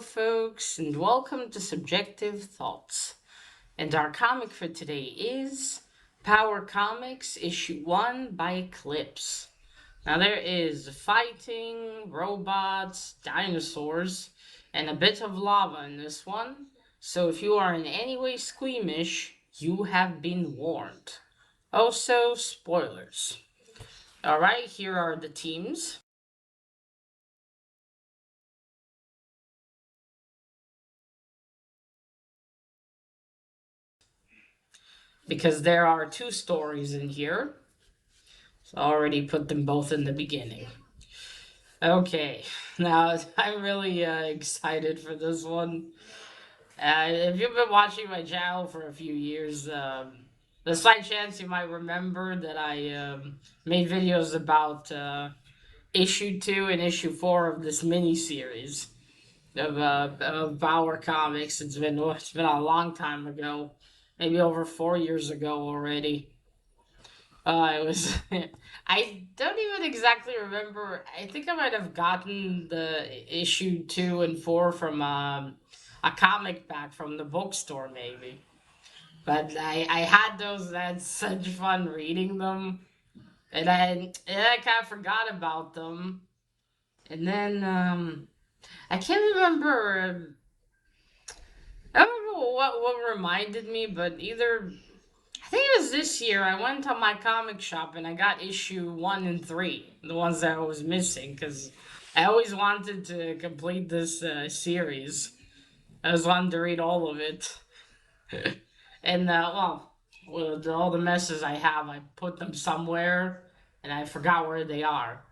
Hello, folks, and welcome to Subjective Thoughts. And our comic for today is Power Comics Issue 1 by Eclipse. Now, there is fighting, robots, dinosaurs, and a bit of lava in this one. So, if you are in any way squeamish, you have been warned. Also, spoilers. Alright, here are the teams. Because there are two stories in here. So I already put them both in the beginning. Okay, now I'm really excited for this one. If you've been watching my channel for a few years, the slight chance you might remember that I made videos about issue 2 and issue 4 of this mini series of Power Comics. It's been a long time ago, maybe over 4 years ago already. It was. I don't even exactly remember. I think I might have gotten the issue 2 and 4 from a comic pack from the bookstore, maybe. But I had those. I had such fun reading them, and I kind of forgot about them. And then I can't remember. I don't remember what reminded me, but either I think it was this year. I went to my comic shop and I got issue 1 and 3, the ones that I was missing, because I always wanted to complete this series. I was wanting to read all of it, and well, with all the messes I have, I put them somewhere, and I forgot where they are.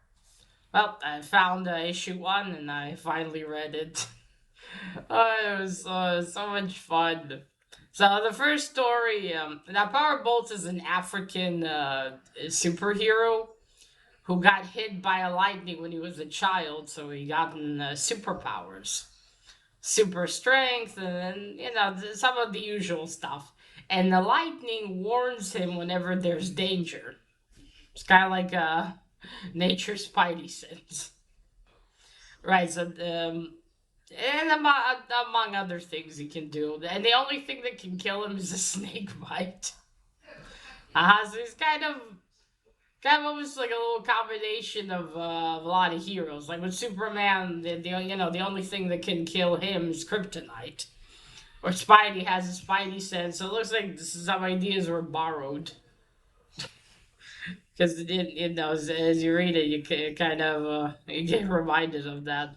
Well, I found issue 1 and I finally read it. Oh, it was so much fun. So the first story, now Powerbolt is an African superhero who got hit by a lightning when he was a child, so he got superpowers, super strength, and then some of the usual stuff. And the lightning warns him whenever there's danger. It's kind of like nature's spidey sense, right? So and among other things he can do. And the only thing that can kill him is a snake bite. So he's kind of almost like a little combination of a lot of heroes. Like with Superman, the only thing that can kill him is kryptonite. Or Spidey has a Spidey sense, so it looks like some ideas were borrowed. Because as you read it, you kind of you get reminded of that.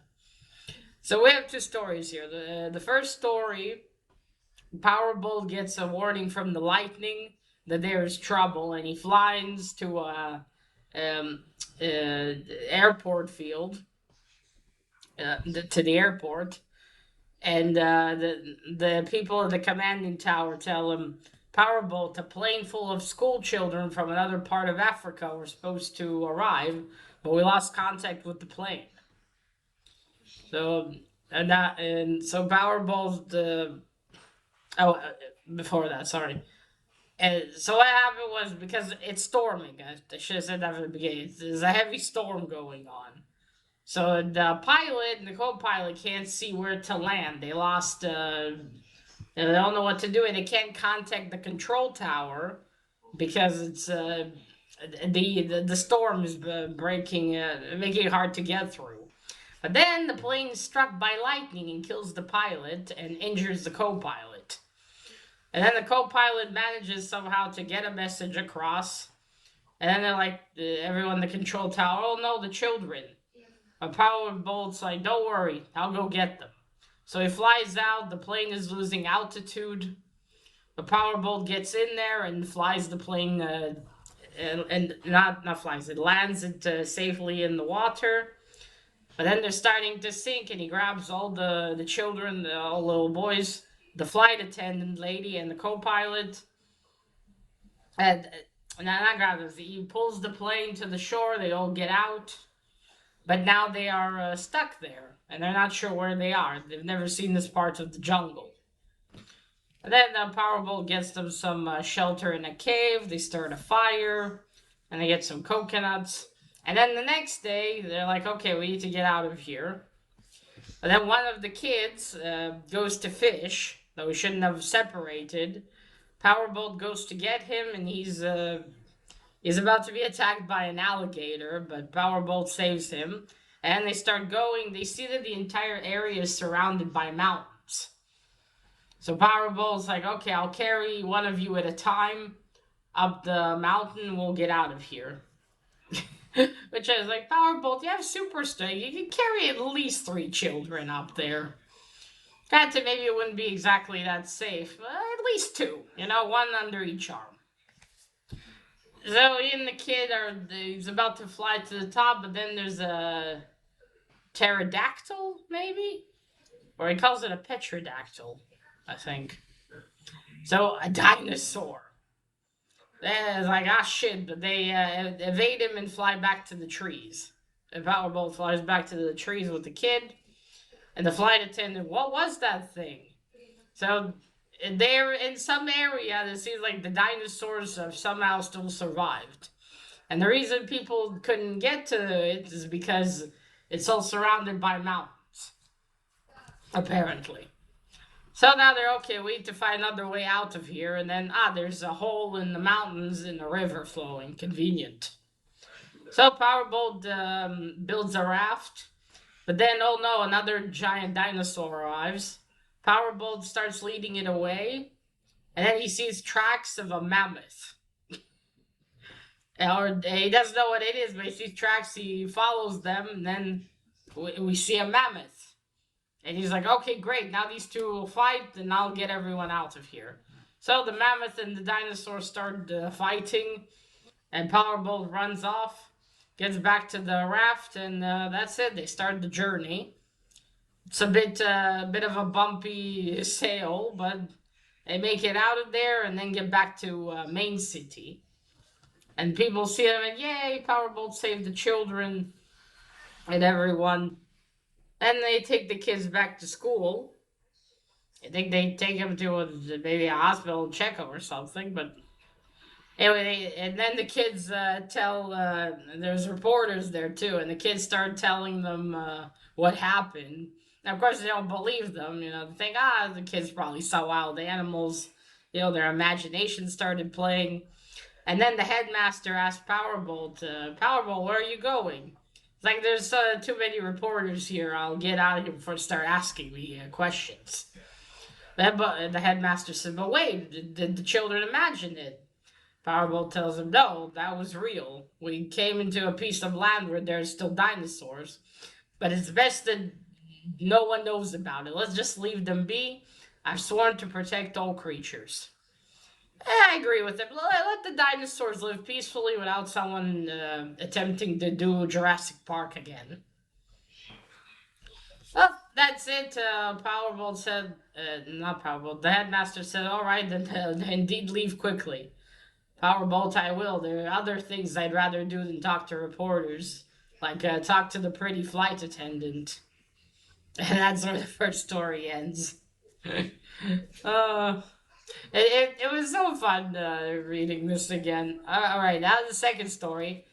So we have two stories here. The first story, Powerbolt gets a warning from the lightning that there is trouble, and he flies to a airport field, to the airport, and the people in the commanding tower tell him, Powerbolt, a plane full of school children from another part of Africa were supposed to arrive, but we lost contact with the plane. So so Powerbolt. Before that, sorry. And so what happened was, because it's storming. I should have said that from the beginning. There's a heavy storm going on. So the pilot and the co-pilot can't see where to land. They lost. They don't know what to do, and they can't contact the control tower because it's the storm is breaking, making it hard to get through. But then the plane is struck by lightning and kills the pilot and injures the co-pilot. And then the co-pilot manages somehow to get a message across. And then they're like, everyone in the control tower, oh no, the children. But Powerbolt's like, don't worry, I'll go get them. So he flies out, the plane is losing altitude. The Powerbolt gets in there and flies the plane, and not flies, it lands it safely in the water. But then they're starting to sink, and he grabs all the children, all little boys, the flight attendant lady, and the co-pilot. And not grabs them. He pulls the plane to the shore. They all get out, but now they are stuck there, and they're not sure where they are. They've never seen this part of the jungle. And then Powerbolt gets them some shelter in a cave. They start a fire, and they get some coconuts. And then the next day, they're like, okay, we need to get out of here. And then one of the kids goes to fish, though we shouldn't have separated. Powerbolt goes to get him, and he's about to be attacked by an alligator, but Powerbolt saves him. And they start going. They see that the entire area is surrounded by mountains. So Powerbolt's like, okay, I'll carry one of you at a time up the mountain. We'll get out of here. Which is like, Powerbolt, you have super strength. You can carry at least 3 children up there. Granted, maybe it wouldn't be exactly that safe. At least 2. One under each arm. So he and the kid he's about to fly to the top, but then there's a pterodactyl, maybe? Or he calls it a petrodactyl, I think. So, a dinosaur. It's like, shit, but they evade him and fly back to the trees. And Powerbolt flies back to the trees with the kid. And the flight attendant, what was that thing? So, they're in some area that seems like the dinosaurs have somehow still survived. And the reason people couldn't get to it is because it's all surrounded by mountains. Apparently. So now they're okay, we need to find another way out of here. And then, there's a hole in the mountains and a river flowing. Convenient. So Powerbolt builds a raft. But then, oh no, another giant dinosaur arrives. Powerbolt starts leading it away. And then he sees tracks of a mammoth. Or he doesn't know what it is, but he sees tracks, he follows them, and then we see a mammoth. And he's like, okay, great, now these two will fight, and I'll get everyone out of here. So the mammoth and the dinosaur start fighting, and Powerbolt runs off, gets back to the raft, and that's it. They start the journey. It's a bit of a bumpy sail, but they make it out of there and then get back to Main City. And people see them and, yay, Powerbolt saved the children and everyone. And they take the kids back to school. I think they take them to maybe a hospital checkup or something. But anyway, and then the kids tell, there's reporters there too. And the kids start telling them what happened. Now, of course, they don't believe them. They think, the kids probably saw wild animals. Their imagination started playing. And then the headmaster asked Powerbolt, Powerbolt, where are you going? It's like, there's too many reporters here. I'll get out of here before they start asking me questions. The headmaster said, but wait, did the children imagine it? Powerbolt tells him, no, that was real. We came into a piece of land where there's still dinosaurs. But it's best that no one knows about it. Let's just leave them be. I've sworn to protect all creatures. I agree with him. Let the dinosaurs live peacefully without someone attempting to do Jurassic Park again. Well, that's it. Powerbolt said, not Powerbolt, the headmaster said, all right, then indeed leave quickly. Powerbolt, I will. There are other things I'd rather do than talk to reporters, like talk to the pretty flight attendant. And that's where the first story ends. It was so fun reading this again. All right, now the second story.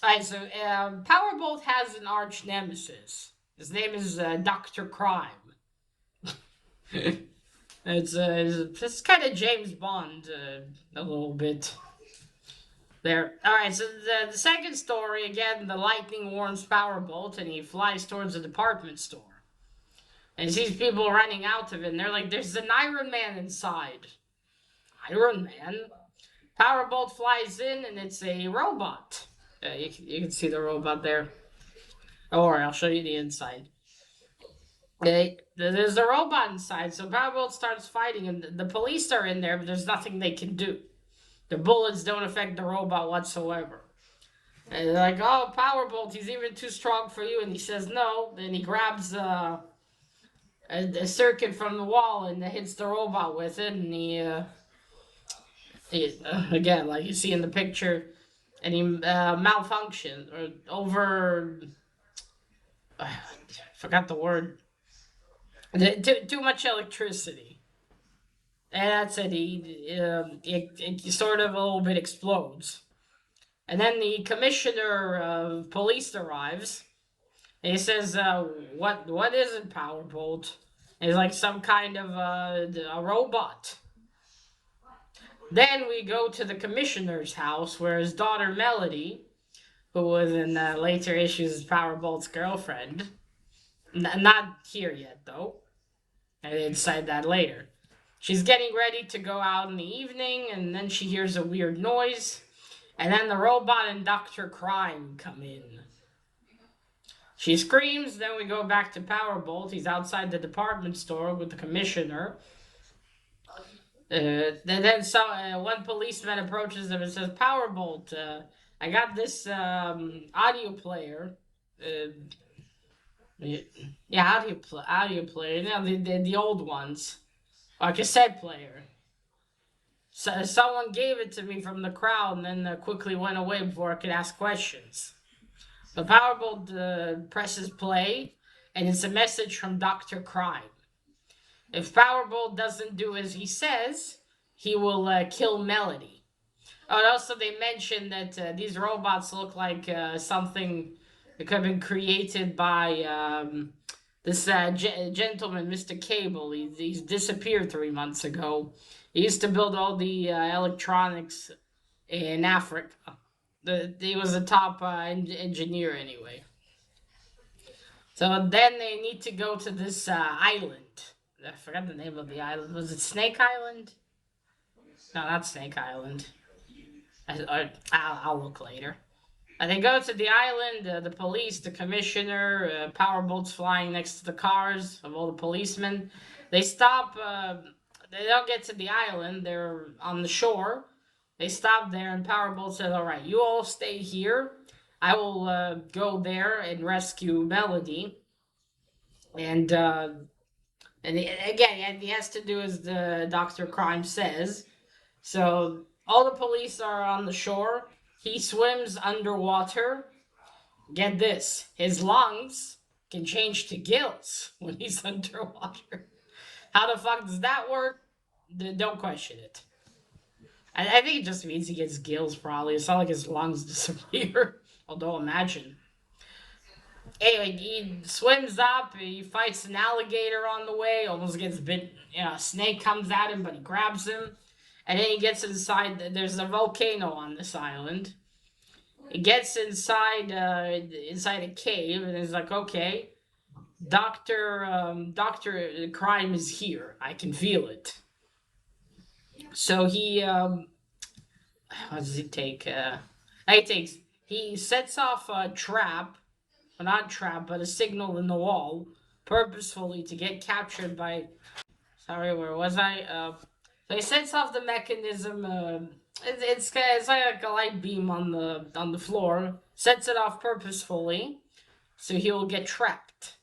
All right, so Powerbolt has an arch nemesis. His name is Dr. Crime. It's kind of James Bond a little bit. There. All right, so the second story, again, the lightning warns Powerbolt, and he flies towards a department store. And he sees people running out of it, and they're like, there's an Iron Man inside. Iron Man? Powerbolt flies in, and it's a robot. You can see the robot there. Or I'll show you the inside. There's a robot inside, so Powerbolt starts fighting, and the police are in there, but there's nothing they can do. The bullets don't affect the robot whatsoever. And they're like, oh, Powerbolt, he's even too strong for you, and he says no. Then he grabs a circuit from the wall and hits the robot with it, and he again, like you see in the picture, and he malfunctions or over. I forgot the word. Too much electricity, and that's it. It sort of a little bit explodes, and then the commissioner of police arrives. He says, what is it, Powerbolt? It's like some kind of a robot. Then we go to the commissioner's house where his daughter Melody, who was in later issues Powerbolt's girlfriend, not here yet though. I decide that later. She's getting ready to go out in the evening, and then she hears a weird noise, and then the robot and Dr. Crime come in. She screams, then we go back to Powerbolt. He's outside the department store with the commissioner. One policeman approaches him and says, Powerbolt, I got this audio player. Yeah, audio player. You know, the old ones. Or cassette player. So, someone gave it to me from the crowd and then quickly went away before I could ask questions. The Powerbolt presses play, and it's a message from Dr. Crime. If Powerbolt doesn't do as he says, he will kill Melody. Oh, and also they mentioned that these robots look like something that could have been created by this gentleman, Mr. Cable. He's disappeared 3 months ago. He used to build all the electronics in Africa. He was a top engineer anyway. So then they need to go to this island. I forgot the name of the island. Was it Snake Island? No, not Snake Island. I'll look later. And they go to the island. The police, the commissioner, powerboats flying next to the cars of all the policemen. They stop. They don't get to the island. They're on the shore. They stop there, and Powerbolt says, "All right, you all stay here. I will go there and rescue Melody." And again, he has to do as the Dr. Crime says. So all the police are on the shore. He swims underwater. Get this, his lungs can change to gills when he's underwater. How the fuck does that work? Don't question it. I think it just means he gets gills, probably. It's not like his lungs disappear. Although, imagine. Anyway, he swims up, he fights an alligator on the way, almost gets bit. You know, a snake comes at him, but he grabs him. And then he gets inside. There's a volcano on this island. He gets inside a cave, and he's like, okay, Doctor Crime is here. I can feel it. So he what does he take? He sets off a trap, well, not trap, but a signal in the wall, purposefully to get captured by. Sorry, where was I? So he sets off the mechanism. It's like a light beam on the floor. Sets it off purposefully, so he will get trapped.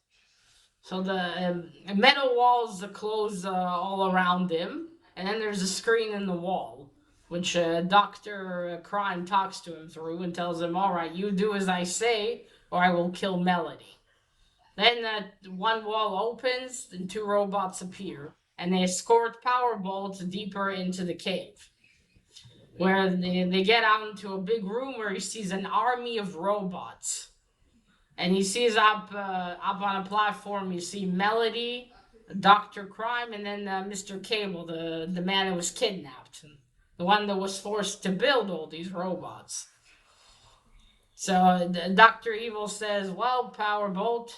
So the metal walls close all around him, and then there's a screen in the wall, which Dr. Crime talks to him through and tells him, all right, you do as I say, or I will kill Melody. Then one wall opens, and two robots appear, and they escort Powerbolt deeper into the cave, where they get out into a big room where he sees an army of robots. And he sees up on a platform, you see Melody, Dr. Crime, and then Mr. Cable, the man who was kidnapped. The one that was forced to build all these robots. So Dr. Evil says, well, Powerbolt,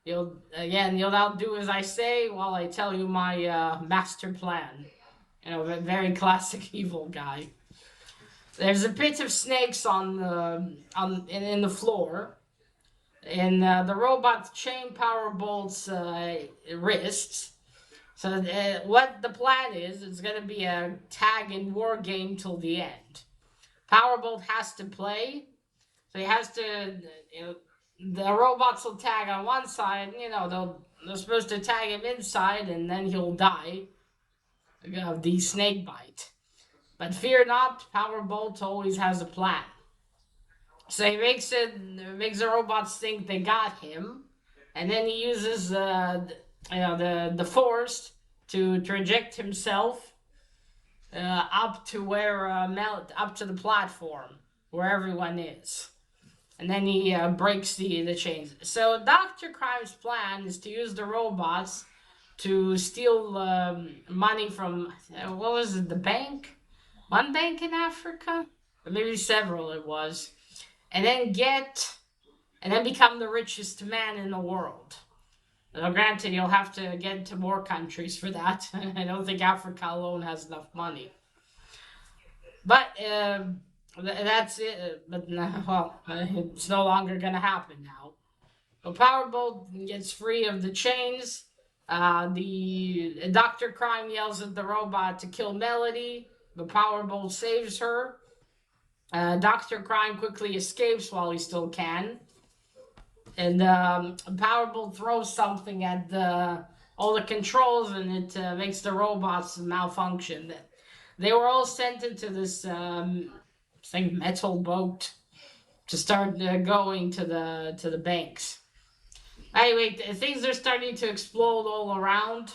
you'll outdo as I say while I tell you my master plan. You know, a very classic evil guy. There's a pit of snakes in the floor. And the robots chain Powerbolt's wrists. So what the plan is, it's going to be a tag and war game till the end. Powerbolt has to play. So he has to, the robots will tag on one side, they're supposed to tag him inside, and then he'll die of the snake bite. But fear not, Powerbolt always has a plan. So he makes the robots think they got him, and then he uses the force to traject himself up to where up to the platform where everyone is. and then he breaks the chains. So Dr. Crime's plan is to use the robots to steal money from, what was it, the bank? One bank in Africa? Or maybe several it was. And then become the richest man in the world. Now, granted, you'll have to get to more countries for that. I don't think Africa alone has enough money. But that's it. But well, it's no longer gonna happen now. So Powerbolt gets free of the chains. The Doctor Crime yells at the robot to kill Melody. The Powerbolt saves her. Doctor Crime quickly escapes while he still can. And Powerbolt throws something at all the controls, and it makes the robots malfunction. They were all sent into this metal boat to start going to the banks. Anyway, things are starting to explode all around,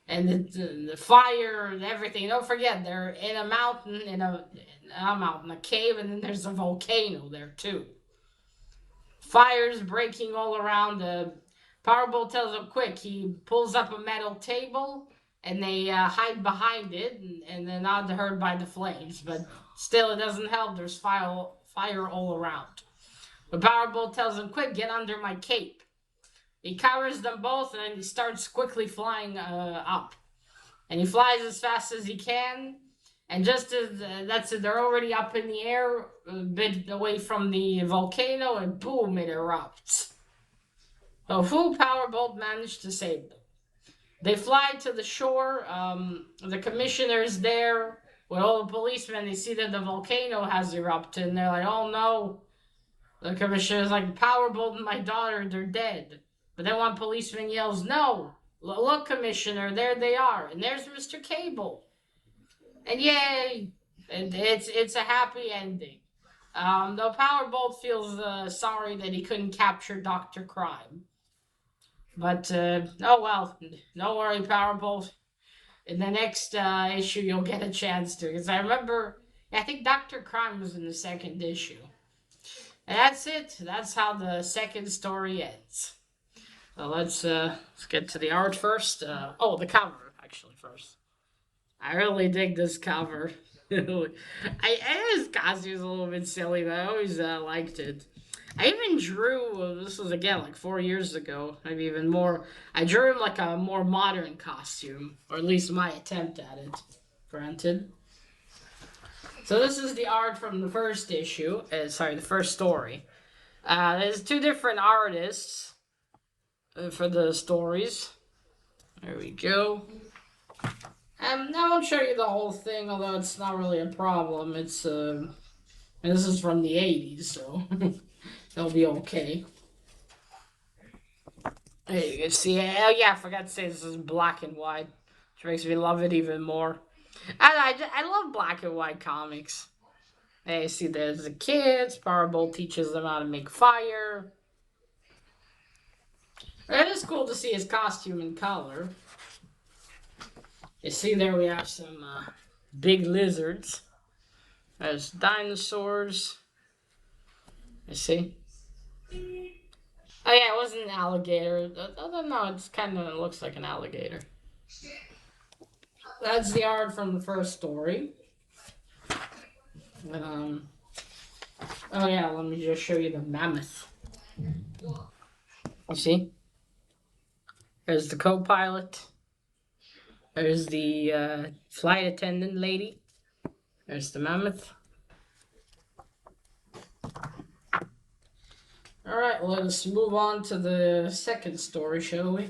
and the fire and everything. Don't forget, they're in a mountain, a cave, and then there's a volcano there too. Fires breaking all around. Powerbolt tells him quick. He pulls up a metal table, and they hide behind it, and they're not hurt by the flames. But still, it doesn't help. There's fire all around. But Powerbolt tells him, quick, get under my cape. He covers them both, and then he starts quickly flying up. And he flies as fast as he can. And just as that's it, they're already up in the air, a bit away from the volcano, and boom, it erupts. So full Powerbolt managed to save them. They fly to the shore. The commissioner's there with all the policemen. They see that the volcano has erupted, and they're like, "Oh no!" The commissioner's like, "Powerbolt and my daughter, they're dead." But then one policeman yells, "No! Look, Commissioner, there they are, and there's Mr. Cable." And yay! And it's a happy ending. Though Powerbolt feels sorry that he couldn't capture Dr. Crime. But, oh well, don't worry, Powerbolt. In the next issue, you'll get a chance to. Because I think Dr. Crime was in the second issue. And that's it. That's how the second story ends. So let's get to the art first. The cover, actually, first. I really dig this cover. His costume's a little bit silly, but I always liked it. I even drew. This was again like 4 years ago, maybe even more. I drew him like a more modern costume, or at least my attempt at it. Granted. So this is the art from the first issue. The first story. There's two different artists for the stories. There we go. I won't show you the whole thing, although it's not really a problem. It's this is from the 80s, so it'll be okay. Hey, you can see. Oh yeah, I forgot to say this is black and white, which makes me love it even more. I love black and white comics. Hey, see, there's the kids. Powerbolt teaches them how to make fire. It is cool to see his costume in color. You see, there we have some big lizards. There's dinosaurs. You see? Oh yeah, it wasn't an alligator. I don't know. It kind of looks like an alligator. That's the art from the first story. Oh yeah, let me just show you the mammoth. You see? There's the co-pilot. There's the flight attendant lady. There's the mammoth. Alright, let us move on to the second story, shall we?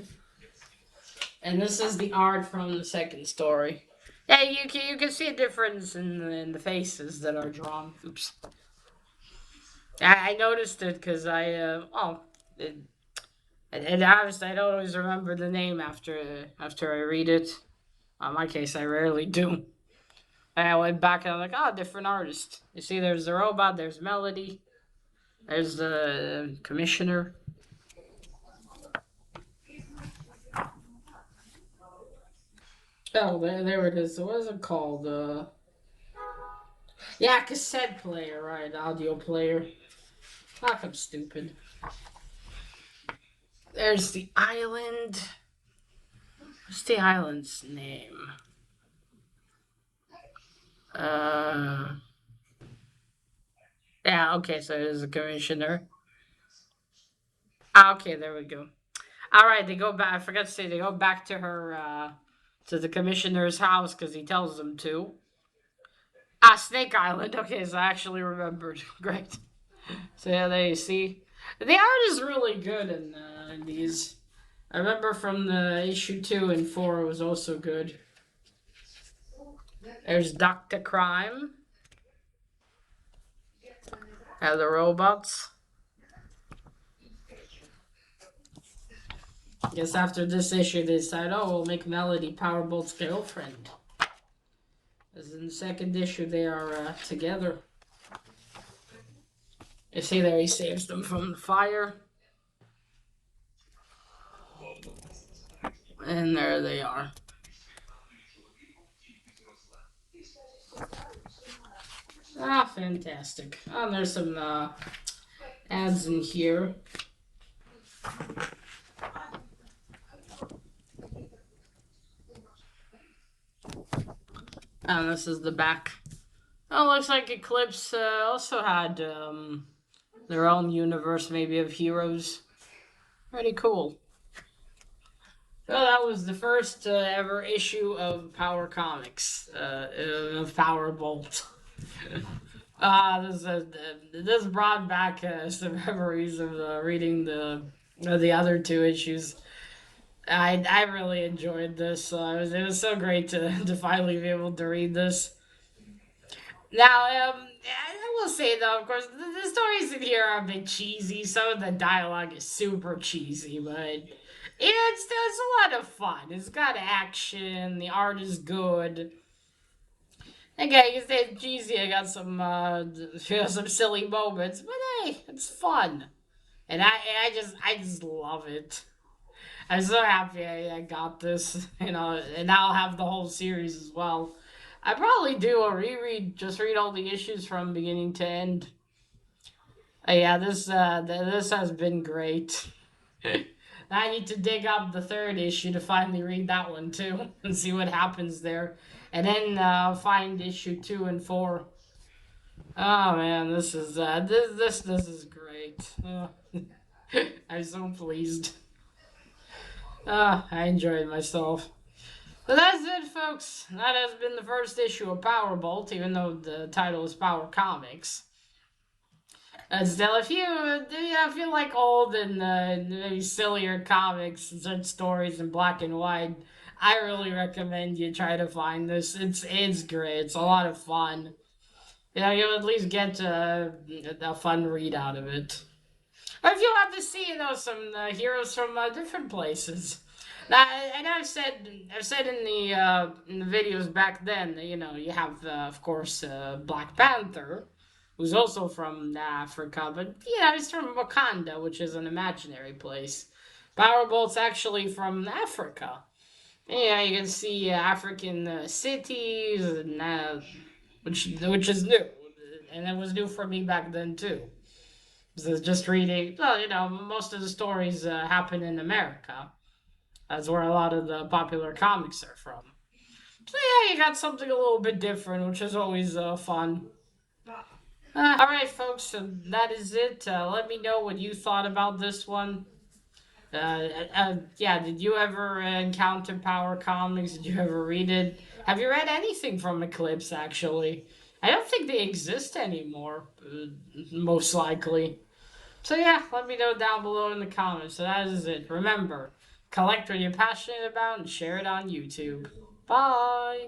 And this is the art from the second story. Yeah, you can see a difference in the faces that are drawn. Oops. I noticed it because and obviously I don't always remember the name after I read it. In my case, I rarely do. And I went back and I'm like, different artist. You see, there's the robot, there's Melody, there's the commissioner. Oh, there it is. What is it called? Yeah, cassette player, right? Audio player. Fuck, I'm stupid. There's the island. What's the island's name? Uh. Yeah, okay, so there's a commissioner. Ah, okay, there we go. All right, they go back. I forgot to say they go back to her, to the commissioner's house because he tells them to. Ah, Snake Island. Okay, so I actually remembered. Great. So yeah, there you see. The art is really good in these. I remember from the issue 2 and 4, it was also good. There's Doctor Crime and the robots. I guess after this issue, they decide, oh, we'll make Melody Powerbolt's girlfriend. As in the second issue, they are together. You see there, he saves them from the fire. And there they are. Ah, fantastic. Oh, there's some ads in here. And this is the back. Oh, looks like Eclipse also had their own universe, maybe, of heroes. Pretty cool. Well, that was the first ever issue of Power Comics, of Power Bolt. This brought back some memories of reading the other 2 issues. I really enjoyed this. It was so great to finally be able to read this. Now, I will say though, of course, the stories in here are a bit cheesy. Some of the dialogue is super cheesy, but it's a lot of fun. It's got action. The art is good. Okay, you say it's cheesy. I got some some silly moments, but hey, it's fun, and I just love it. I'm so happy I got this, and now I'll have the whole series as well. I probably do a reread, just read all the issues from beginning to end. Yeah, this has been great. I need to dig up the third issue to finally read that one too and see what happens there, and then find issue 2 and 4. Oh man, this is great. I'm so pleased. I enjoyed myself. But that's it, folks. That has been the first issue of Powerbolt, even though the title is Power Comics. Still, if you like old and maybe sillier comics and such stories in black and white, I really recommend you try to find this. It's great. It's a lot of fun. You'll at least get a fun read out of it. Or if you want to see, some heroes from different places. Now, and I've said in the videos back then, you have of course Black Panther, who's also from Africa, but he's from Wakanda, which is an imaginary place. Powerbolt's actually from Africa. Yeah, you can see African cities, and which is new, and it was new for me back then too. So just reading, well, most of the stories happen in America. That's where a lot of the popular comics are from. So yeah, you got something a little bit different, which is always fun. All right, folks, so that is it. Let me know what you thought about this one. Yeah, did you ever encounter Power Comics? Did you ever read it? Have you read anything from Eclipse, actually? I don't think they exist anymore, most likely. So yeah, let me know down below in the comments. So that is it. Remember, collect what you're passionate about and share it on YouTube. Bye!